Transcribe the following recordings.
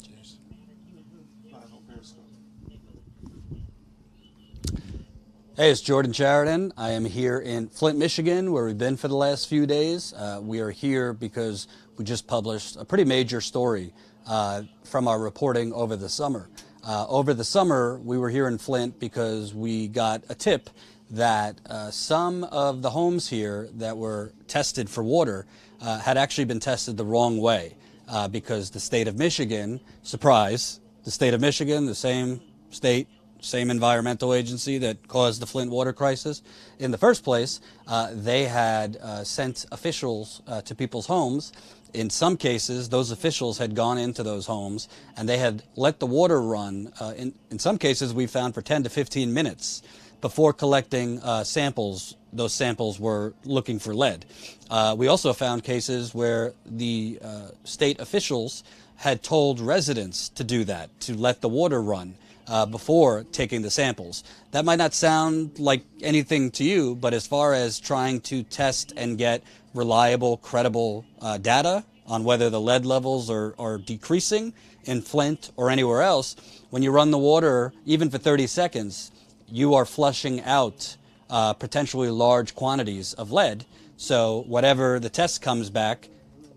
Cheers. Hey, it's Jordan Sheridan. I am here in Flint, Michigan, where we've been for the last few days. We are here because we just published a pretty major story from our reporting over the summer. Over the summer, we were here in Flint because we got a tip that some of the homes here that were tested for water had actually been tested the wrong way because the state of Michigan, surprise, the state of Michigan, the same state, same environmental agency that caused the Flint water crisis in the first place, they had sent officials to people's homes. In some cases, those officials had gone into those homes and they had let the water run, in some cases we found for 10 to 15 minutes before collecting samples. Those samples were looking for lead. We also found cases where the state officials had told residents to do that, to let the water run before taking the samples. That might not sound like anything to you, but as far as trying to test and get reliable, credible data on whether the lead levels are decreasing in Flint or anywhere else, when you run the water, even for 30 seconds, you are flushing out potentially large quantities of lead. So whatever the test comes back,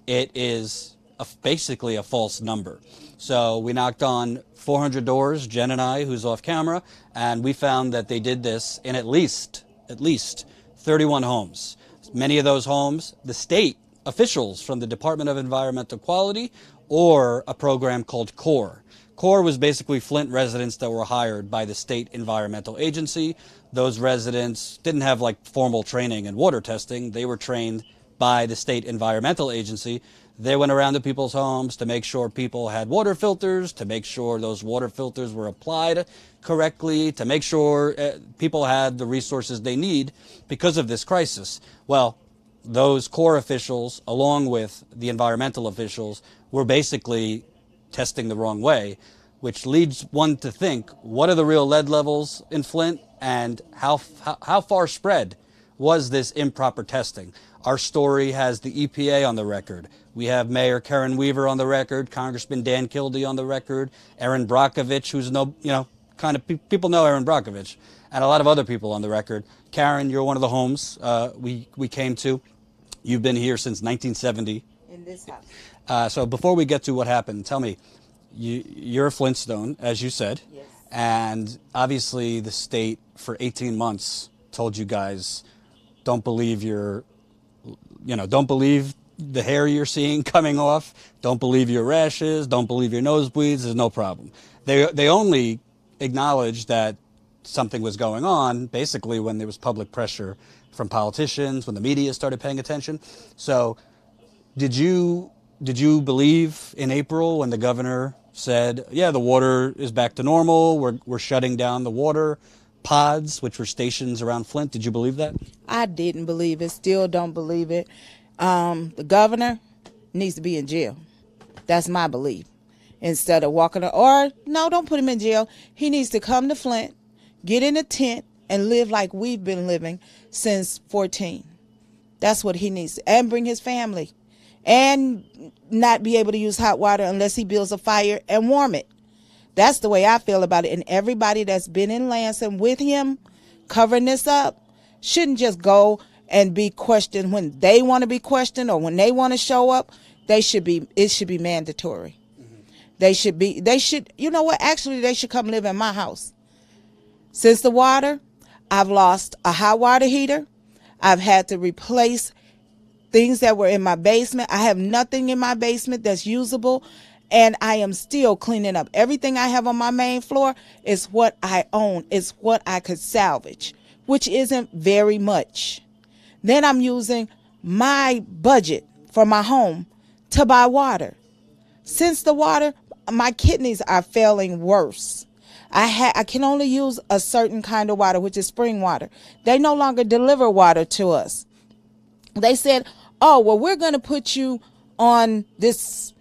it is basically a false number. So we knocked on 400 doors, Jen and I, who's off camera, and we found that they did this in at least 31 homes. Many of those homes, the state officials from the Department of Environmental Quality or a program called CORE. CORE was basically Flint residents that were hired by the state environmental agency. Those residents didn't have like formal training in water testing. They were trained by the state environmental agency. They went around to people's homes to make sure people had water filters, to make sure those water filters were applied correctly, to make sure people had the resources they need because of this crisis. Well, those CORE officials, along with the environmental officials, were basically testing the wrong way, which leads one to think, what are the real lead levels in Flint and how far spread was this improper testing? Our story has the EPA on the record. We have Mayor Karen Weaver on the record, Congressman Dan Kildee on the record, Erin Brockovich, who's people know Erin Brockovich, and a lot of other people on the record. Karen, you're one of the homes we came to. You've been here since 1970. In this house. So before we get to what happened, tell me, you're a Flintstone, as you said. Yes. And obviously the state for 18 months told you guys, don't believe don't believe the hair you're seeing coming off, don't believe your rashes, don't believe your nosebleeds, there's no problem. They only acknowledged that something was going on basically when there was public pressure from politicians, when the media started paying attention. So did you believe in April when the governor said, yeah, the water is back to normal, we're shutting down the water pods, which were stations around Flint? Did you believe that? I didn't believe it, still don't believe it. The governor needs to be in jail. That's my belief. Instead of don't put him in jail. He needs to come to Flint, get in a tent, and live like we've been living since 14. That's what he needs to, and bring his family. And not be able to use hot water unless he builds a fire and warm it. That's the way I feel about it. And everybody that's been in Lansing with him covering this up shouldn't just go and be questioned when they want to be questioned or when they want to show up. It should be mandatory. Mm-hmm. They should, you know what? Actually, they should come live in my house. Since the water, I've lost a hot water heater. I've had to replace things that were in my basement. I have nothing in my basement that's usable, and I am still cleaning up. Everything I have on my main floor is what I own. It's what I could salvage, which isn't very much. Then I'm using my budget for my home to buy water. Since the water, my kidneys are failing worse. I can only use a certain kind of water, which is spring water. They no longer deliver water to us. They said, oh, well, we're going to put you on this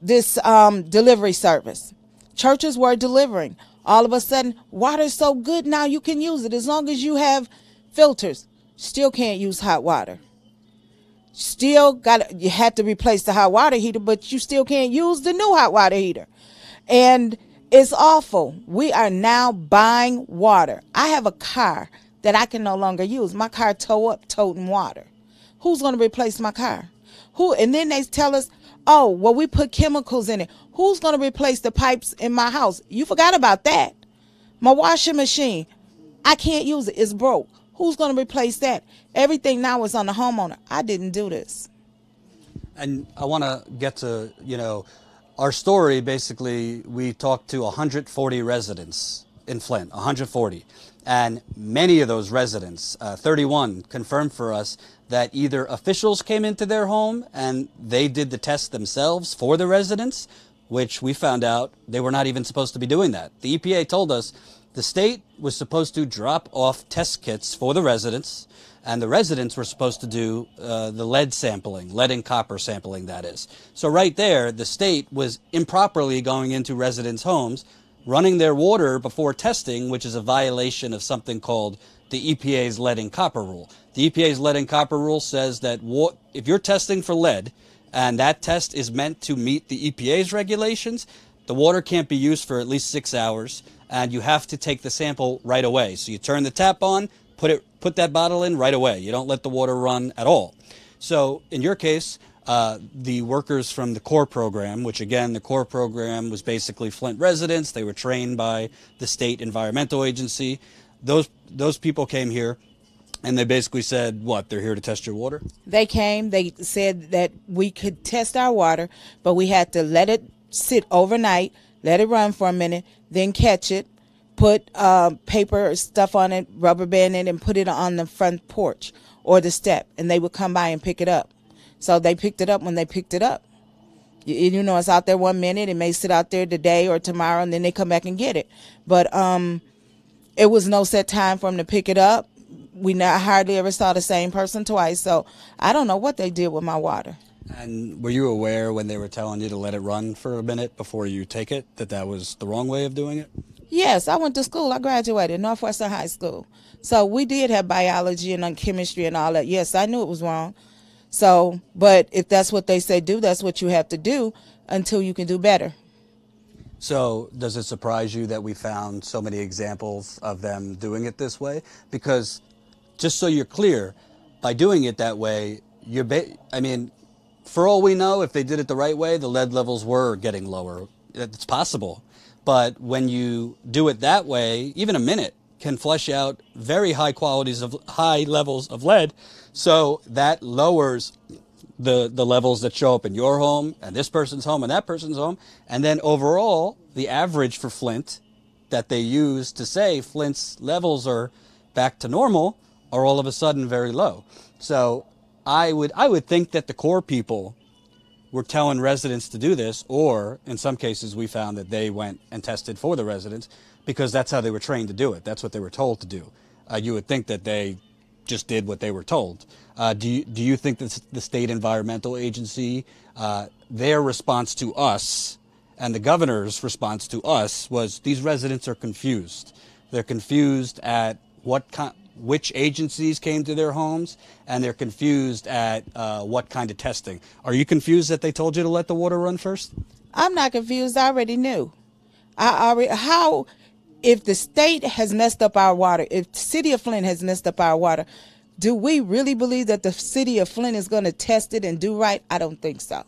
delivery service. Churches were delivering. All of a sudden, water's so good now you can use it as long as you have filters. Still can't use hot water. You had to replace the hot water heater, but you still can't use the new hot water heater. And it's awful. We are now buying water. I have a car that I can no longer use. My car tow up toting water. Who's going to replace my car? Who? And then they tell us, oh, well, we put chemicals in it. Who's going to replace the pipes in my house? You forgot about that. My washing machine, I can't use it. It's broke. Who's going to replace that? Everything now is on the homeowner. I didn't do this. And I want to get to, our story. Basically, we talked to 140 residents in Flint, 140. And many of those residents, 31, confirmed for us that either officials came into their home and they did the test themselves for the residents, which we found out they were not even supposed to be doing that. The EPA told us the state was supposed to drop off test kits for the residents, and the residents were supposed to do the lead sampling, lead and copper sampling, that is. So right there, the state was improperly going into residents' homes, running their water before testing, which is a violation of something called the EPA's lead and copper rule. The EPA's lead and copper rule says that if you're testing for lead and that test is meant to meet the EPA's regulations, the water can't be used for at least 6 hours, and you have to take the sample right away. So you turn the tap on, put that bottle in right away. You don't let the water run at all. So in your case, the workers from the CORE program, which again, the CORE program was basically Flint residents. They were trained by the state environmental agency. Those people came here and they basically said, what, they're here to test your water? They came, they said that we could test our water, but we had to let it sit overnight, let it run for a minute, then catch it, put paper stuff on it, rubber band it, and put it on the front porch or the step, and they would come by and pick it up. So they picked it up when they picked it up. It's out there 1 minute. It may sit out there today or tomorrow, and then they come back and get it. But it was no set time for them to pick it up. We hardly ever saw the same person twice. So I don't know what they did with my water. And were you aware when they were telling you to let it run for a minute before you take it, that was the wrong way of doing it? Yes, I went to school. I graduated Northwestern High School. So we did have biology and chemistry and all that. Yes, I knew it was wrong. So, but if that's what they say do, that's what you have to do until you can do better. So does it surprise you that we found so many examples of them doing it this way? Because just so you're clear, by doing it that way, for all we know, if they did it the right way, the lead levels were getting lower. It's possible. But when you do it that way, even a minute can flush out very high levels of lead. So that lowers the levels that show up in your home and this person's home and that person's home. And then overall, the average for Flint that they use to say Flint's levels are back to normal are all of a sudden very low. So I would think that the CORE people were telling residents to do this, or in some cases we found that they went and tested for the residents because that's how they were trained to do it. That's what they were told to do. You would think that they just did what they were told. Do you think that the state environmental agency, their response to us and the governor's response to us was these residents are confused. They're confused at which agencies came to their homes, and they're confused at what kind of testing. Are you confused that they told you to let the water run first? I'm not confused. I already knew. If the state has messed up our water, if the city of Flint has messed up our water, do we really believe that the city of Flint is going to test it and do right? I don't think so.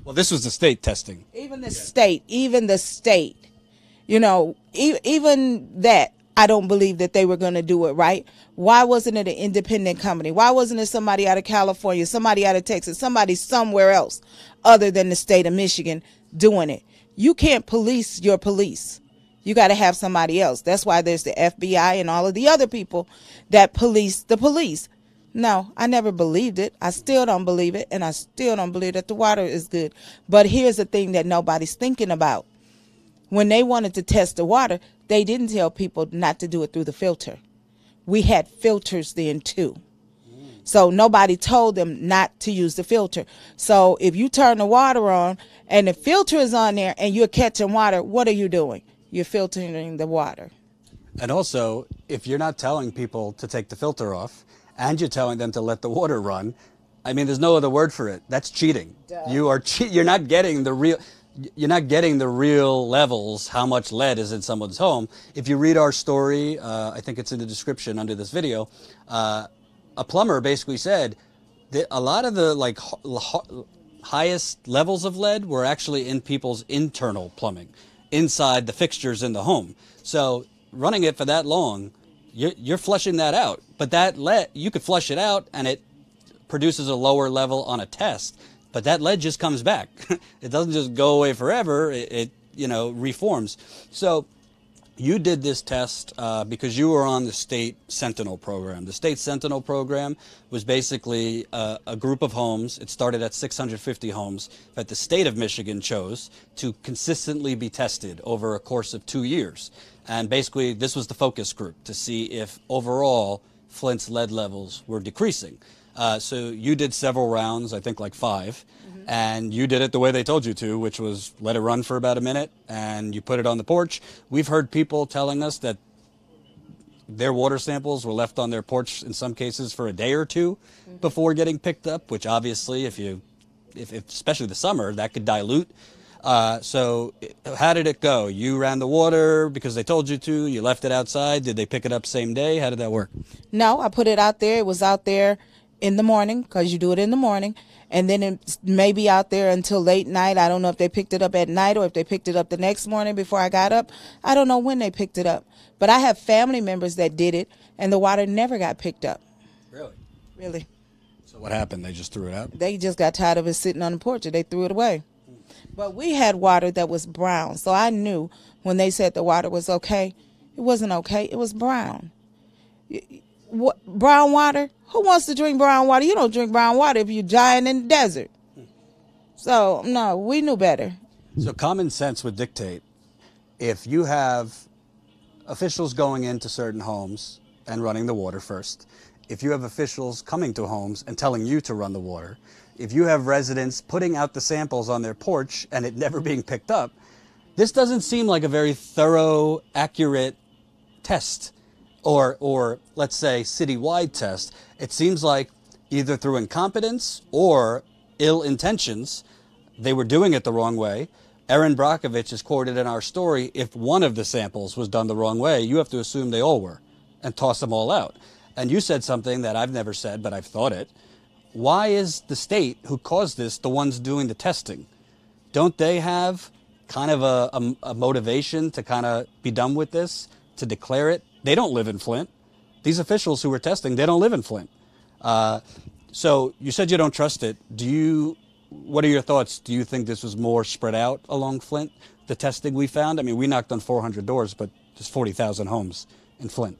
Well, this was the state testing. Even the state, even that, I don't believe that they were going to do it right. Why wasn't it an independent company? Why wasn't it somebody out of California, somebody out of Texas, somebody somewhere else other than the state of Michigan doing it? You can't police your police. You got to have somebody else. That's why there's the FBI and all of the other people that police the police. No, I never believed it. I still don't believe it. And I still don't believe that the water is good. But here's the thing that nobody's thinking about. When they wanted to test the water, they didn't tell people not to do it through the filter. We had filters then too. So nobody told them not to use the filter. So if you turn the water on and the filter is on there and you're catching water, what are you doing? You're filtering the water. And also, if you're not telling people to take the filter off and you're telling them to let the water run, I mean, there's no other word for it. That's cheating. Duh. You're not getting the real. You're not getting the real levels, how much lead is in someone's home. If you read our story, I think it's in the description under this video, a plumber basically said that a lot of the highest levels of lead were actually in people's internal plumbing, inside the fixtures in the home. So running it for that long, you're flushing that out. But that lead, you could flush it out and it produces a lower level on a test. But that lead just comes back. It doesn't just go away forever. It reforms. So you did this test because you were on the state Sentinel program. The state Sentinel program was basically a group of homes. It started at 650 homes that the state of Michigan chose to consistently be tested over a course of 2 years. And basically, this was the focus group to see if overall Flint's lead levels were decreasing. So you did several rounds, I think like 5, and you did it the way they told you to, which was let it run for about a minute, and you put it on the porch. We've heard people telling us that their water samples were left on their porch in some cases for a day or two before getting picked up, which obviously, if especially the summer, that could dilute. So how did it go? You ran the water because they told you to, you left it outside. Did they pick it up same day? How did that work? No, I put it out there. It was out there in the morning, because you do it in the morning, and then it may be out there until late night. I don't know if they picked it up at night or if they picked it up the next morning before I got up. I don't know when they picked it up. But I have family members that did it, and the water never got picked up. Really? Really. So what happened? They just threw it out? They just got tired of it sitting on the porch, and they threw it away. But we had water that was brown, so I knew when they said the water was okay, it wasn't okay. It was brown. Brown water? Who wants to drink brown water? You don't drink brown water if you're dying in the desert. So, no, we knew better. So common sense would dictate if you have officials going into certain homes and running the water first, if you have officials coming to homes and telling you to run the water, if you have residents putting out the samples on their porch and it never being picked up, this doesn't seem like a very thorough, accurate test. Or let's say citywide test. It seems like either through incompetence or ill intentions, they were doing it the wrong way. Erin Brockovich is quoted in our story, if one of the samples was done the wrong way, you have to assume they all were and toss them all out. And you said something that I've never said, but I've thought it. Why is the state who caused this the ones doing the testing? Don't they have kind of a motivation to kind of be done with this, to declare it? They don't live in Flint. These officials who were testing, they don't live in Flint. So you said you don't trust it. What are your thoughts? Do you think this was more spread out along Flint, the testing we found? I mean, we knocked on 400 doors, but there's 40,000 homes in Flint.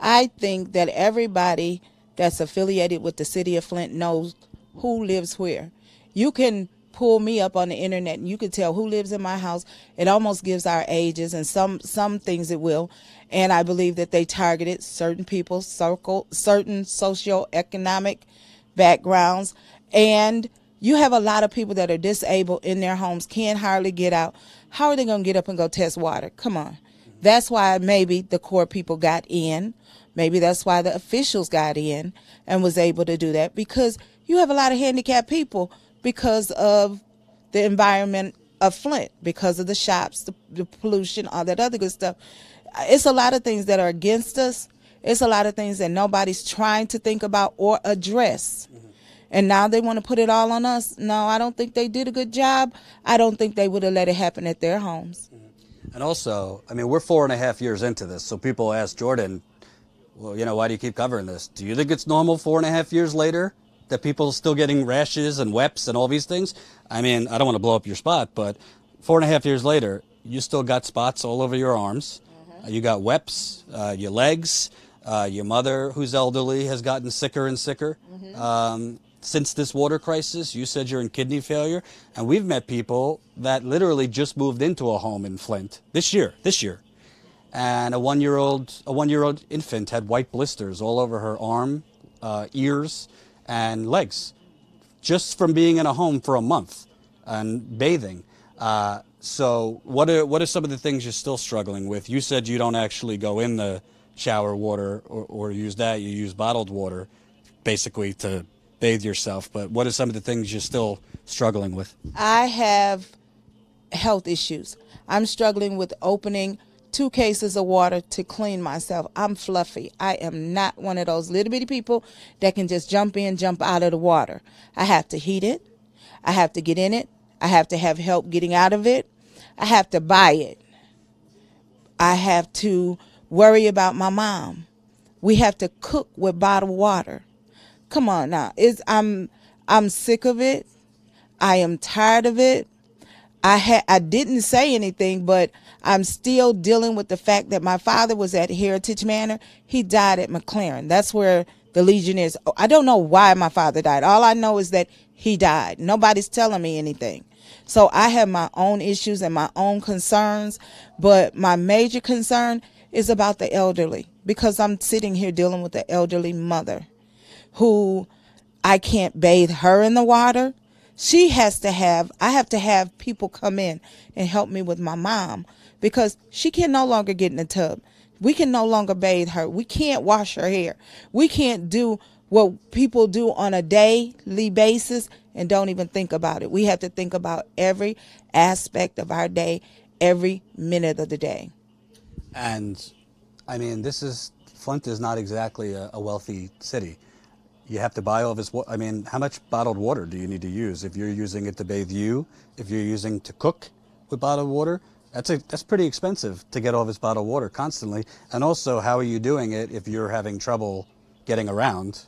I think that everybody that's affiliated with the city of Flint knows who lives where. You can pull me up on the internet and you can tell who lives in my house. It almost gives our ages, and some things it will. And I believe that they targeted certain people, certain socioeconomic backgrounds. And you have a lot of people that are disabled in their homes, can't hardly get out. How are they going to get up and go test water? Come on. That's why maybe the core people got in. Maybe that's why the officials got in and was able to do that, because you have a lot of handicapped people because of the environment of Flint, because of the shops, the pollution, all that other good stuff. It's a lot of things that are against us. It's a lot of things that nobody's trying to think about or address. And now they want to put it all on us. No, I don't think they did a good job. I don't think they would have let it happen at their homes. And also, I mean, we're 4.5 years into this. So people ask Jordan, well, why do you keep covering this? Do you think it's normal 4.5 years later that people are still getting rashes and weps and all these things? I mean, I don't want to blow up your spot, but 4.5 years later, you still got spots all over your arms. You got weps, your legs. Your mother, who's elderly, has gotten sicker and sicker. Since this water crisis, you said you're in kidney failure. And we've met people that literally just moved into a home in Flint this year. And a one-year-old infant had white blisters all over her arm, ears, and legs, just from being in a home for a month and bathing. So what are some of the things you're still struggling with? You said you don't actually go in the shower water or use that. You use bottled water, basically to bathe yourself, but what are some of the things you're still struggling with? I have health issues. I'm struggling with opening 2 cases of water to clean myself. I'm fluffy. I am not one of those little bitty people that can just jump in, jump out of the water. I have to heat it. I have to get in it. I have to have help getting out of it. I have to buy it. I have to worry about my mom. We have to cook with bottled water. Come on now. I'm sick of it. I am tired of it. I didn't say anything, but I'm still dealing with the fact that my father was at Heritage Manor. He died at McLaren. That's where the Legion is. I don't know why my father died. All I know is that he died. Nobody's telling me anything. So I have my own issues and my own concerns, but my major concern is about the elderly, because I'm sitting here dealing with the elderly mother who I can't bathe her in the water. I have to have people come in and help me with my mom, because she can no longer get in the tub. We can no longer bathe her. We can't wash her hair. We can't do what people do on a daily basis and don't even think about it. We have to think about every aspect of our day, every minute of the day. And I mean, Flint is not exactly a wealthy city. You have to buy all this. I mean, how much bottled water do you need to use? If you're using it to bathe you, if you're using to cook with bottled water, that's pretty expensive to get all this bottled water constantly. And also, how are you doing it if you're having trouble getting around?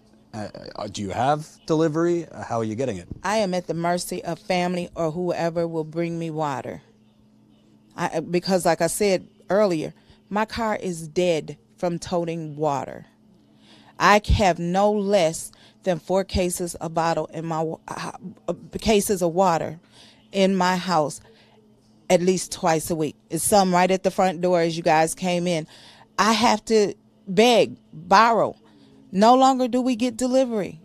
Do you have delivery? How are you getting it? I am at the mercy of family or whoever will bring me water. Because like I said earlier, my car is dead from toting water. I have no less than 4 cases of cases of water in my house at least twice a week. It's some right at the front door as you guys came in. I have to beg, borrow. No longer do we get delivery.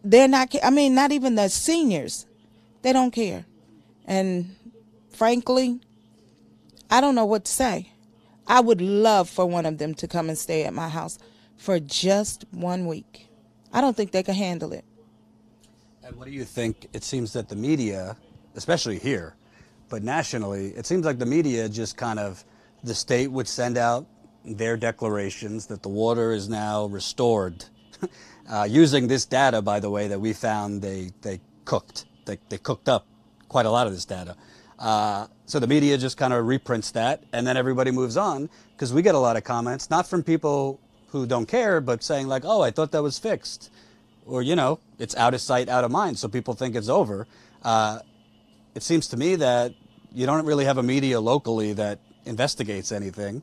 They're not, not even the seniors. They don't care. And frankly, I don't know what to say. I would love for one of them to come and stay at my house for just 1 week. I don't think they can handle it. And what do you think? It seems that the media, especially here, but nationally, it seems like the media just the state would send out their declarations that the water is now restored. Using this data, by the way, that we found they cooked. They cooked up quite a lot of this data. So the media just reprints that, and then everybody moves on, because we get a lot of comments, not from people who don't care, but saying like, oh, I thought that was fixed. Or, it's out of sight, out of mind, so people think it's over. It seems to me that you don't really have a media locally that investigates anything.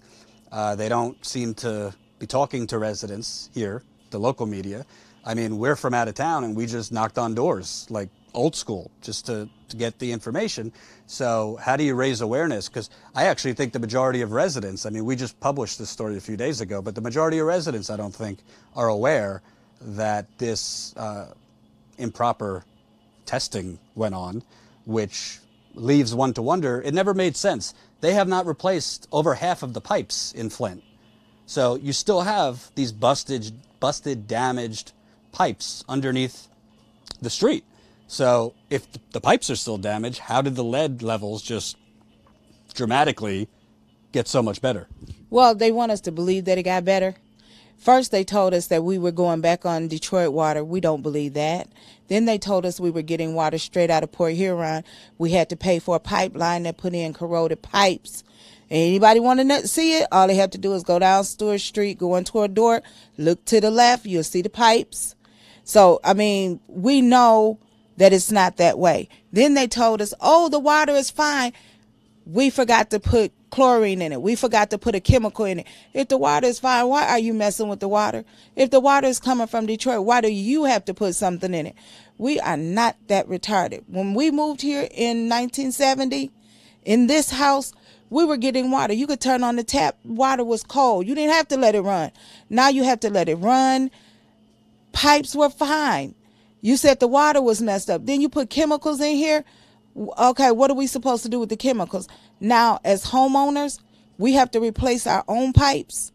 They don't seem to be talking to residents here, the local media. I mean, we're from out of town, and we just knocked on doors, like old school, just to get the information. So how do you raise awareness? Because I actually think the majority of residents, we just published this story a few days ago, but the majority of residents, I don't think, are aware that this improper testing went on, which leaves one to wonder. It never made sense. They have not replaced over half of the pipes in Flint. So you still have these busted, damaged pipes underneath the street. So if the pipes are still damaged, how did the lead levels just dramatically get so much better? Well, they want us to believe that it got better. First, they told us that we were going back on Detroit water. We don't believe that. Then they told us we were getting water straight out of Port Huron. We had to pay for a pipeline that put in corroded pipes. Anybody want to see it? All they have to do is go down Stewart Street, go into a door, look to the left, you'll see the pipes. So, we know that it's not that way. Then they told us, oh, the water is fine. We forgot to put chlorine in it. We forgot to put a chemical in it. If the water is fine, why are you messing with the water? If the water is coming from Detroit, why do you have to put something in it? We are not that retarded. When we moved here in 1970, in this house, we were getting water. You could turn on the tap. Water was cold. You didn't have to let it run. Now you have to let it run. Pipes were fine. You said the water was messed up. Then you put chemicals in here. Okay, what are we supposed to do with the chemicals? Now, as homeowners, we have to replace our own pipes.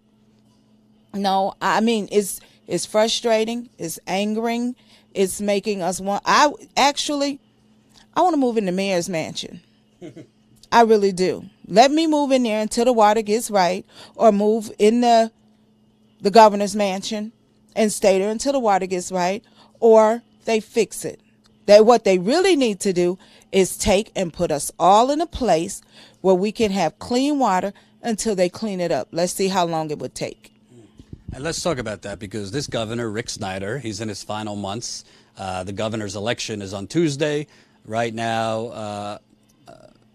No, it's frustrating. It's angering. It's making us want. I want to move in the mayor's mansion. I really do. Let me move in there until the water gets right, or move in the governor's mansion and stay there until the water gets right, or they fix it. What they really need to do is take and put us all in a place where we can have clean water until they clean it up. Let's see how long it would take. And let's talk about that, because this governor, Rick Snyder, he's in his final months. The governor's election is on Tuesday. Right now,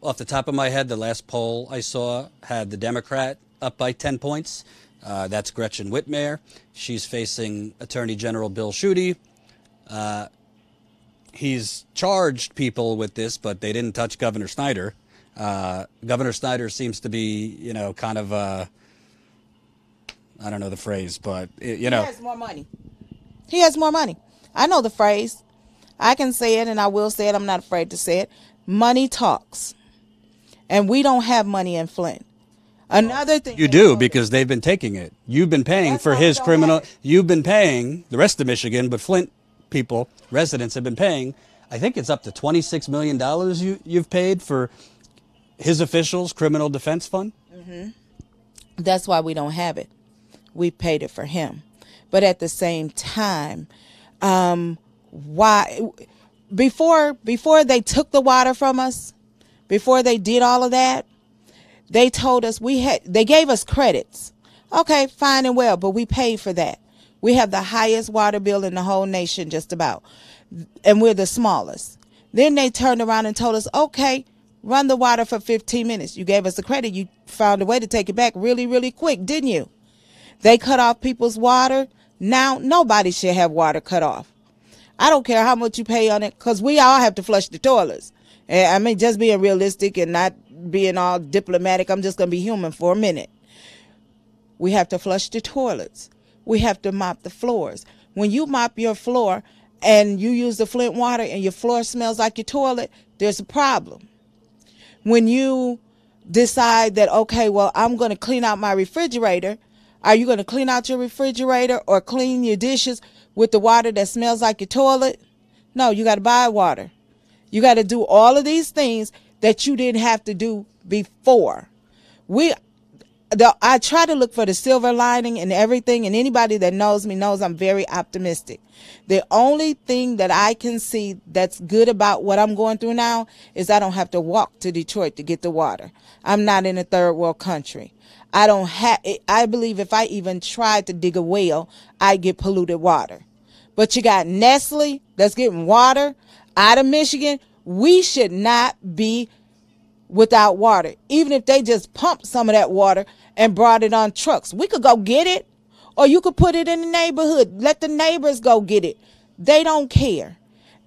off the top of my head, the last poll I saw had the Democrat up by 10 points. That's Gretchen Whitmer. She's facing Attorney General Bill Schuette. He's charged people with this, but they didn't touch Governor Snyder. Governor Snyder seems to be, kind of, I don't know the phrase, but, He has more money. He has more money. I know the phrase. I can say it, and I will say it. I'm not afraid to say it. Money talks. And we don't have money in Flint. Another thing. You do, because they've been taking it. You've been paying for his criminal. You've been paying the rest of Michigan, but Flint people, residents, have been paying. I think it's up to $26 million you've paid for his officials' criminal defense fund. Mm-hmm. That's why we don't have it. We paid it for him. But at the same time, why before they took the water from us, before they did all of that, they told us they gave us credits. Okay, fine and well, but we paid for that. We have the highest water bill in the whole nation, just about, and we're the smallest. Then they turned around and told us, okay, run the water for 15 minutes. You gave us the credit. You found a way to take it back really, really quick, didn't you? They cut off people's water. Now nobody should have water cut off. I don't care how much you pay on it, because we all have to flush the toilets. I mean, just being realistic and not being all diplomatic, I'm just going to be human for a minute. We have to flush the toilets. We have to mop the floors. When you mop your floor and you use the Flint water and your floor smells like your toilet, there's a problem. When you decide that, okay, well, I'm going to clean out my refrigerator, are you going to clean out your refrigerator or clean your dishes with the water that smells like your toilet? No, you got to buy water. You got to do all of these things that you didn't have to do before. I try to look for the silver lining in everything, and anybody that knows me knows I'm very optimistic. The only thing that I can see that's good about what I'm going through now is I don't have to walk to Detroit to get the water. I'm not in a third world country. I believe if I even tried to dig a well, I'd get polluted water. But you got Nestle that's getting water out of Michigan. We should not be without water. Even if they just pumped some of that water and brought it on trucks, we could go get it, or you could put it in the neighborhood. Let the neighbors go get it. They don't care.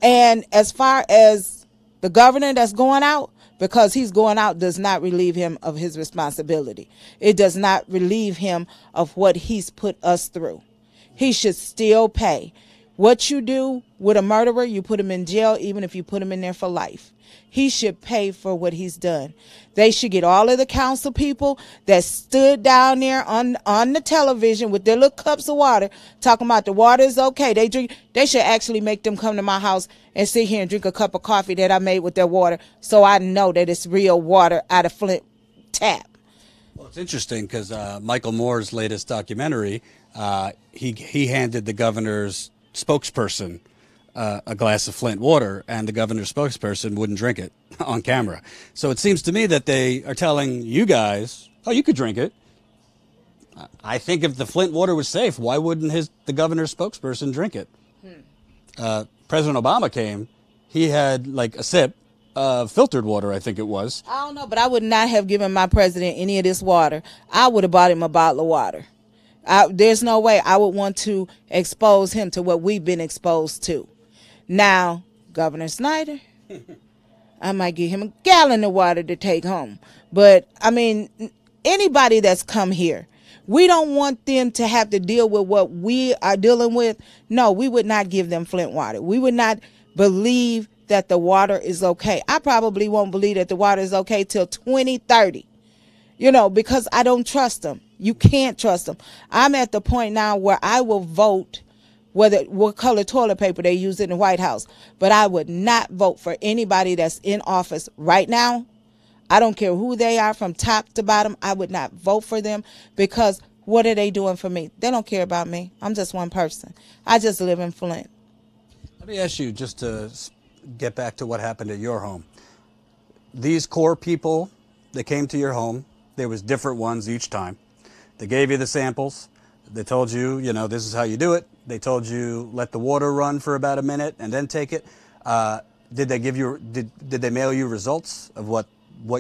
And as far as the governor that's going out, because he's going out does not relieve him of his responsibility. It does not relieve him of what he's put us through. He should still pay. What you do with a murderer, you put him in jail, even if you put him in there for life. He should pay for what he's done. They should get all of the council people that stood down there on the television with their little cups of water talking about the water is okay. They should actually make them come to my house and sit here and drink a cup of coffee that I made with their water, so I know that it's real water out of Flint tap. Well, it's interesting because Michael Moore's latest documentary, he handed the governor's spokesperson a glass of Flint water, and the governor's spokesperson wouldn't drink it on camera. So it seems to me that they are telling you guys, oh, you could drink it. I think if the Flint water was safe, why wouldn't the governor's spokesperson drink it? President Obama came, he had like a sip of filtered water, I think it was. I don't know, but I would not have given my president any of this water. I would have bought him a bottle of water. There's no way I would want to expose him to what we've been exposed to. Now, Governor Snyder, I might give him a gallon of water to take home. But, I mean, anybody that's come here, we don't want them to have to deal with what we are dealing with. No, we would not give them Flint water. We would not believe that the water is okay. I probably won't believe that the water is okay till 2030, because I don't trust them. You can't trust them. I'm at the point now where I will vote what color toilet paper they use in the White House. But I would not vote for anybody that's in office right now. I don't care who they are from top to bottom. I would not vote for them because what are they doing for me? They don't care about me. I'm just one person. I just live in Flint. Let me ask you, just to get back to what happened at your home. These core people that came to your home, there was different ones each time. They gave you the samples. They told you, you know, this is how you do it. They told you let the water run for about a minute and then take it. Did they give you? Did they mail you results of what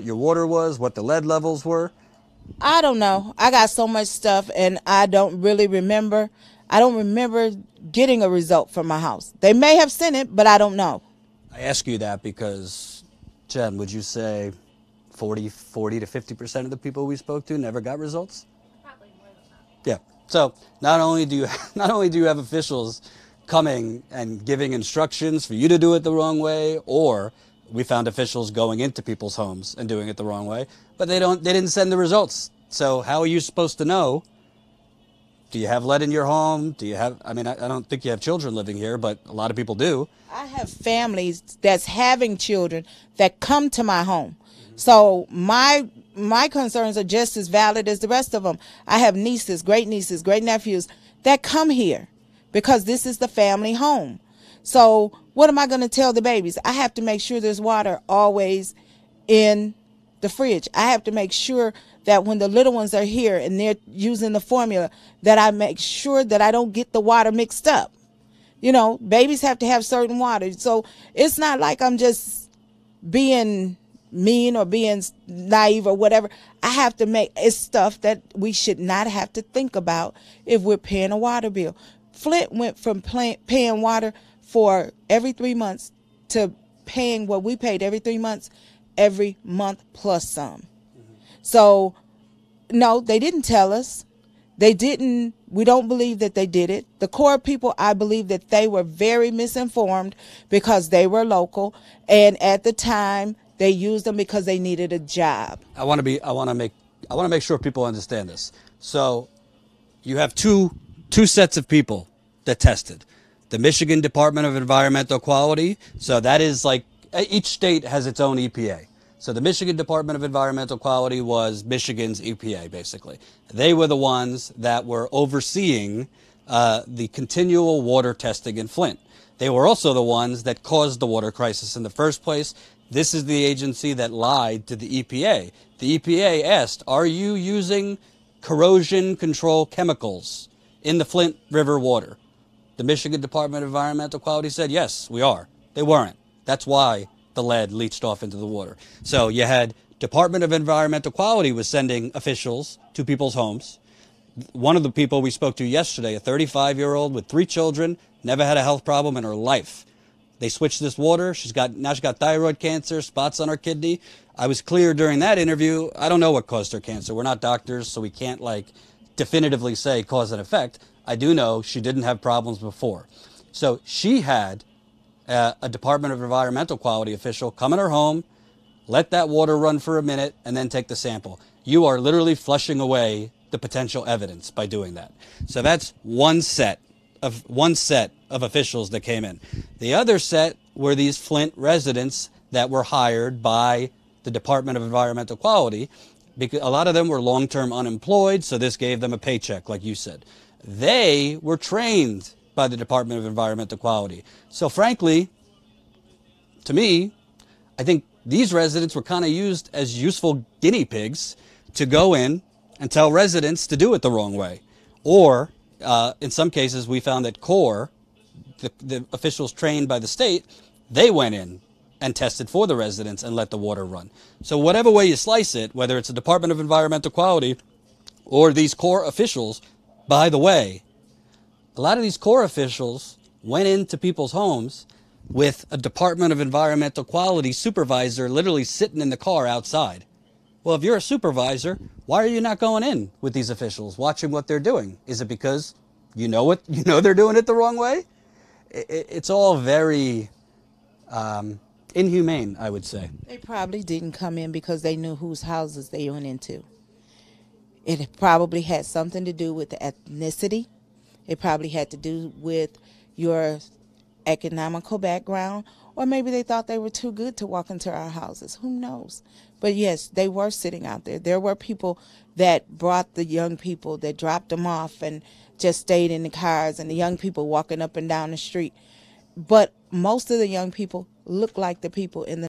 your water was, what the lead levels were? I don't know. I got so much stuff and I don't really remember. I don't remember getting a result from my house. They may have sent it, but I don't know. I ask you that because, Jen, would you say 40 to 50% of the people we spoke to never got results? Probably more than that. Yeah. So not only do you have officials coming and giving instructions for you to do it the wrong way, or we found officials going into people's homes and doing it the wrong way, but they didn't send the results. So how are you supposed to know? Do you have lead in your home? Do you have, I mean, I don't think you have children living here, but a lot of people do. I have families that's having children that come to my home. So my concerns are just as valid as the rest of them. I have nieces, great nephews that come here because this is the family home. So what am I going to tell the babies? I have to make sure there's water always in the fridge. I have to make sure that when the little ones are here and they're using the formula, that I make sure that I don't get the water mixed up. You know, babies have to have certain water. So it's not like I'm just being mean or being naive or whatever. I have to make, it's stuff that we should not have to think about if we're paying a water bill. Flint went from paying water for every 3 months to paying what we paid every 3 months, every month plus some. So, no, they didn't tell us. They didn't, we don't believe that they did it. The core people, I believe that they were very misinformed because they were local. And at the time, they used them because they needed a job. I want to make sure people understand this. So you have two sets of people that tested. The Michigan Department of Environmental Quality. So that is like, each state has its own EPA. So the Michigan Department of Environmental Quality was Michigan's EPA, basically. They were the ones that were overseeing the continual water testing in Flint. They were also the ones that caused the water crisis in the first place. This is the agency that lied to the EPA. The EPA asked, are you using corrosion control chemicals in the Flint River water? The Michigan Department of Environmental Quality said, yes, we are. They weren't. That's why the lead leached off into the water. So you had Department of Environmental Quality was sending officials to people's homes. One of the people we spoke to yesterday, a 35-year-old with 3 children, never had a health problem in her life. They switched this water. Now she's got thyroid cancer, spots on her kidney. I was clear during that interview. I don't know what caused her cancer. We're not doctors, so we can't definitively say cause and effect. I do know she didn't have problems before. So she had a Department of Environmental Quality official come in her home, let that water run for a minute, and then take the sample. You are literally flushing away the potential evidence by doing that. So that's one set of officials that came in. The other set were these Flint residents that were hired by the Department of Environmental Quality, because a lot of them were long-term unemployed, so this gave them a paycheck, like you said. They were trained by the Department of Environmental Quality. So frankly, to me, I think these residents were kind of used as useful guinea pigs to go in and tell residents to do it the wrong way. Or, in some cases, we found that CORE, the officials trained by the state, they went in and tested for the residents and let the water run. So whatever way you slice it, whether it's the Department of Environmental Quality or these CORE officials, by the way, a lot of these CORE officials went into people's homes with a Department of Environmental Quality supervisor literally sitting in the car outside. Well, if you're a supervisor, why are you not going in with these officials, watching what they're doing? Is it because you know they're doing it the wrong way? It's all very inhumane, I would say. They probably didn't come in because they knew whose houses they went into. It probably had something to do with the ethnicity. It probably had to do with your economical background, or maybe they thought they were too good to walk into our houses. Who knows? But yes, they were sitting out there. There were people that brought the young people, that dropped them off and just stayed in the cars, and the young people walking up and down the street. But most of the young people look like the people in the